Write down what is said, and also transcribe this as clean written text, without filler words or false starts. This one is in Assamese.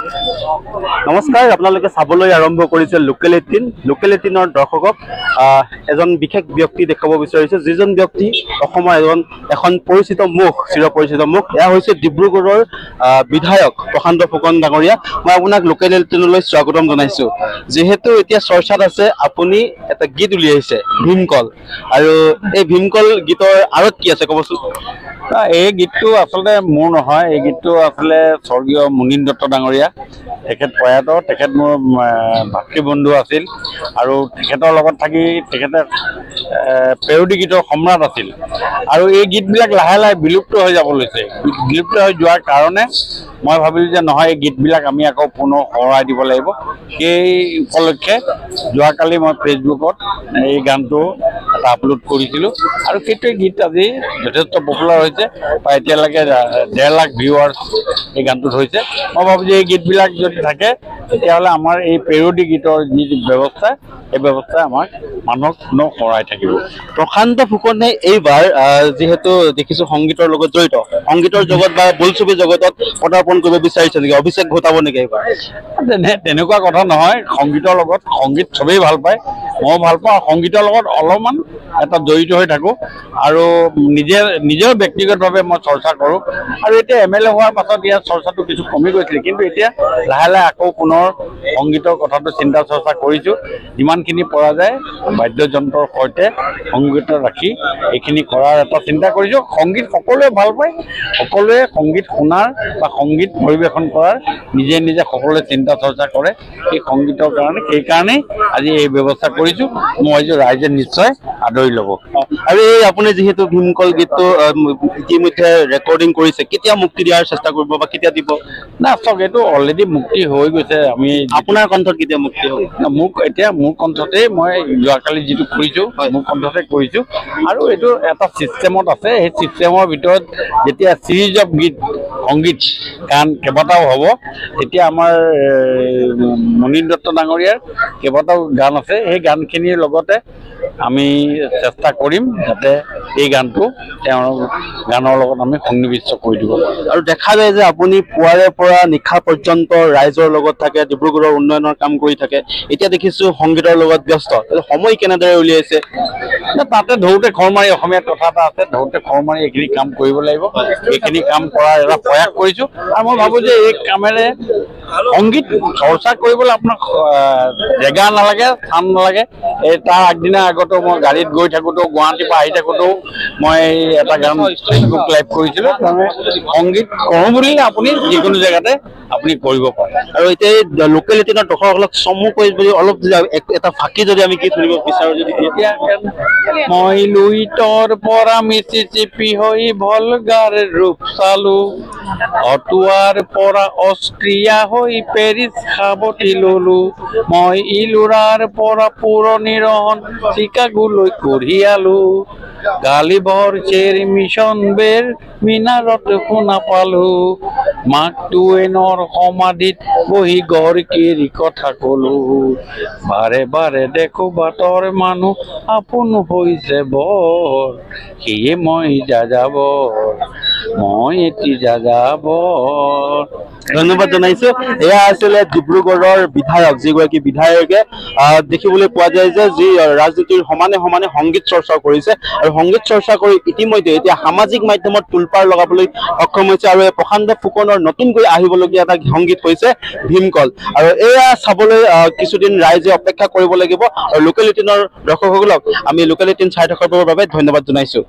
নমস্কাৰ, আপোনালোকে চাবলৈ আৰম্ভ কৰিছে লোকেল 18। লোকেল 18ৰ দৰ্শকক এজন বিশেষ ব্যক্তি দেখাব বিচাৰিছে, যিজন ব্যক্তি অসমৰ এখন পৰিচিত মুখ, চিৰপৰিচিত মুখ। এয়া হৈছে ডিব্ৰুগড়ৰ বিধায়ক প্ৰশান্ত ফুকন ডাঙৰীয়া। মই আপোনাক লোকেল 18লৈ স্বাগতম জনাইছোঁ। যিহেতু এতিয়া চৰ্চাত আছে, আপুনি এটা গীত উলিয়াইছে ভীমকল, আৰু এই ভীমকল গীতৰ আঁৰত কি আছে ক'বচোন। এই গীতটো আচলতে মোৰ নহয়, এই গীতটো আচলতে স্বৰ্গীয় মুনীন দত্ত ডাঙৰীয়া, তেখেত প্ৰয়াত। তেখেত মোৰ ভাতৃবন্ধু আছিল আৰু তেখেতৰ লগত থাকি তেখেতে পেৰডি গীতৰ সম্ৰাট আছিল। আৰু এই গীতবিলাক লাহে লাহে বিলুপ্ত হৈ যাব লৈছে। বিলুপ্ত হৈ যোৱাৰ কাৰণে মই ভাবিলোঁ যে নহয়, এই গীতবিলাক আমি আকৌ পুনৰ সোঁৱৰাই দিব লাগিব। সেই উপলক্ষে যোৱাকালি মই ফেচবুকত এই গানটো এটা আপলোড কৰিছিলোঁ, আৰু সেইটোৱে গীত আজি যথেষ্ট পপুলাৰ হৈছে। প্ৰায় এতিয়ালৈকে 1.5 লাখ ভিউৱাৰ্ছ এই গানটোত হৈছে। মই ভাবোঁ যে এই গীতবিলাক যদি থাকে, তেতিয়াহ'লে আমাৰ এই পেৰডি গীতৰ যি ব্যৱস্থা, এই ব্যৱস্থাই আমাক মানুহক পুনৰ সোঁৱৰাই থাকিব। প্ৰশান্ত ফুকনে এইবাৰ যিহেতু দেখিছোঁ সংগীতৰ লগত জড়িত, সংগীতৰ জগত বা বোলছবি জগতত পদাৰ্পণ কৰিব বিচাৰিছে নেকি? অভিষেক ঘটাব নেকি এইবাৰ? তেনেকুৱা কথা নহয়। সংগীতৰ লগত, সংগীত চবেই ভাল পায়, ময়ো ভাল পাওঁ। সংগীতৰ লগত অলপমান এটা জড়িত হৈ থাকোঁ, আৰু নিজেও ব্যক্তিগতভাৱে মই চৰ্চা কৰোঁ। আৰু এতিয়া MLA হোৱাৰ পাছত ইয়াৰ চৰ্চাটো কিছু কমি গৈছিলে, কিন্তু এতিয়া লাহে লাহে আকৌ পুনৰ সংগীতৰ কথাটো চিন্তা চৰ্চা কৰিছোঁ। যিমানখিনি পৰা যায় বাদ্যযন্ত্ৰৰ সৈতে সংগীত ৰাখি এইখিনি কৰাৰ এটা চিন্তা কৰিছোঁ। সংগীত সকলোৱে ভাল পায়, সকলোৱে সংগীত শুনাৰ বা সংগীত পৰিৱেশন কৰাৰ নিজে নিজে সকলোৱে চিন্তা চৰ্চা কৰে এই সংগীতৰ কাৰণে। সেইকাৰণেই আজি এই ব্যৱস্থা কৰিছোঁ। মই ভাবিছোঁ ৰাইজে নিশ্চয় আদৰি ল'ব। আৰু এই আপুনি যিহেতু ভীমকল গীতটো ইতিমধ্যে ৰেকৰ্ডিং কৰিছে, কেতিয়া মুক্তি দিয়াৰ চেষ্টা কৰিব বা কেতিয়া দিব? না, চাওক, এইটো অলৰেডি মুক্তি হৈ গৈছে। আমি আপোনাৰ কণ্ঠত কেতিয়া মুক্তি হ'ব? মোৰ কণ্ঠতেই মই যোৱাকালি যিটো কৰিছোঁ, মোৰ কণ্ঠতে কৰিছোঁ। আৰু এইটো এটা ছিষ্টেমত আছে। সেই ছিষ্টেমৰ ভিতৰত যেতিয়া ছিৰিজ অফ গীত, সংগীত গান কেইবাটাও হ'ব, তেতিয়া আমাৰ মুনীন দত্ত ডাঙৰীয়াৰ কেইবাটাও গান আছে। সেই গানখিনিৰ লগতে আমি চেষ্টা কৰিম যাতে এই গানটো তেওঁৰ গানৰ লগত আমি সন্নিৱিষ্ট কৰি দিব পাৰোঁ। আৰু দেখা যায় যে আপুনি পুৱাৰে পৰা নিশা পৰ্যন্ত ৰাইজৰ লগত থাকে, ডিব্ৰুগড়ৰ উন্নয়নৰ কাম কৰি থাকে। এতিয়া দেখিছোঁ সংগীতৰ লগত ব্যস্ত, সময় কেনেদৰে উলিয়াইছে? তাতে ধৰোঁতে খৰ মাৰি, অসমীয়াত কথা এটা আছে, ধৰোঁতে খৰ মাৰি এইখিনি কাম কৰিব লাগিব। এইখিনি কাম কৰাৰ এটা প্ৰয়াস কৰিছোঁ। আৰু মই ভাবোঁ যে এই কামেৰে সংগীত চৰ্চা কৰিবলৈ আপোনাক জেগা নালাগে, স্থান নালাগে। এই তাৰ আগদিনা আগতেও মই গাড়ীত গৈ থাকোঁতেও, গুৱাহাটীৰ পৰা আহি থাকোঁতেও মই এটা গান ফেচবুক লাইভ কৰিছিলোঁ। তাৰমানে সংগীত কৰোঁ বুলিলে আপুনি যিকোনো জেগাতে আপুনি কৰিব পাৰে। আৰু এতিয়া এই লোকেল 18ৰ দৰ্শকসকলক চমুকৈ বুলি অলপ এটা ফাঁকি যদি আমি কি শুনিব বিচাৰোঁ, যদি এতিয়া মই লুইতৰ পৰা মিছিছিপি হৈ ভলগাৰ ৰূপ চালোঁ, অটোৱাৰ পৰা অষ্ট্ৰিয়া হৈ পেৰিছ সাৱটি ললোঁ, মই ইলোৰাৰ পৰা পুৰণিৰহন চিকাগোলৈ কঢ়িয়ালোঁ, গালিভৰ চেৰ মিছন বেৰ মিনাৰত শুনা পালোঁ, মাৰ্ক টুৱেইনৰ সমাধিত বহি গড় কেৰি কথা কলোঁ, বাৰে বাৰে দেখোঁ বাটৰ মানুহ আপোন হৈছে বৰ, সেয়ে মই যাযাবৰ, মই এটি যাযাবৰ। ধন্যবাদ জনাইছোঁ। এয়া আছিলে ডিব্ৰুগড়ৰ বিধায়ক, যিগৰাকী বিধায়কে দেখিবলৈ পোৱা যায় যে যি ৰাজনীতিৰ সমানে সমানে সংগীত চৰ্চা কৰিছে, আৰু সংগীত চৰ্চা কৰি ইতিমধ্যে এতিয়া সামাজিক মাধ্যমত তোলপাৰ লগাবলৈ সক্ষম হৈছে। আৰু এই প্ৰশান্ত ফুকনৰ নতুনকৈ আহিবলগীয়া এটা সংগীত হৈছে ভীমকল। আৰু এয়া চাবলৈ কিছুদিন ৰাইজে অপেক্ষা কৰিব লাগিব। আৰু লোকেল 18ৰ দৰ্শকসকলক আমি লোকেল 18 চাই থকাৰ বাবে ধন্যবাদ জনাইছোঁ।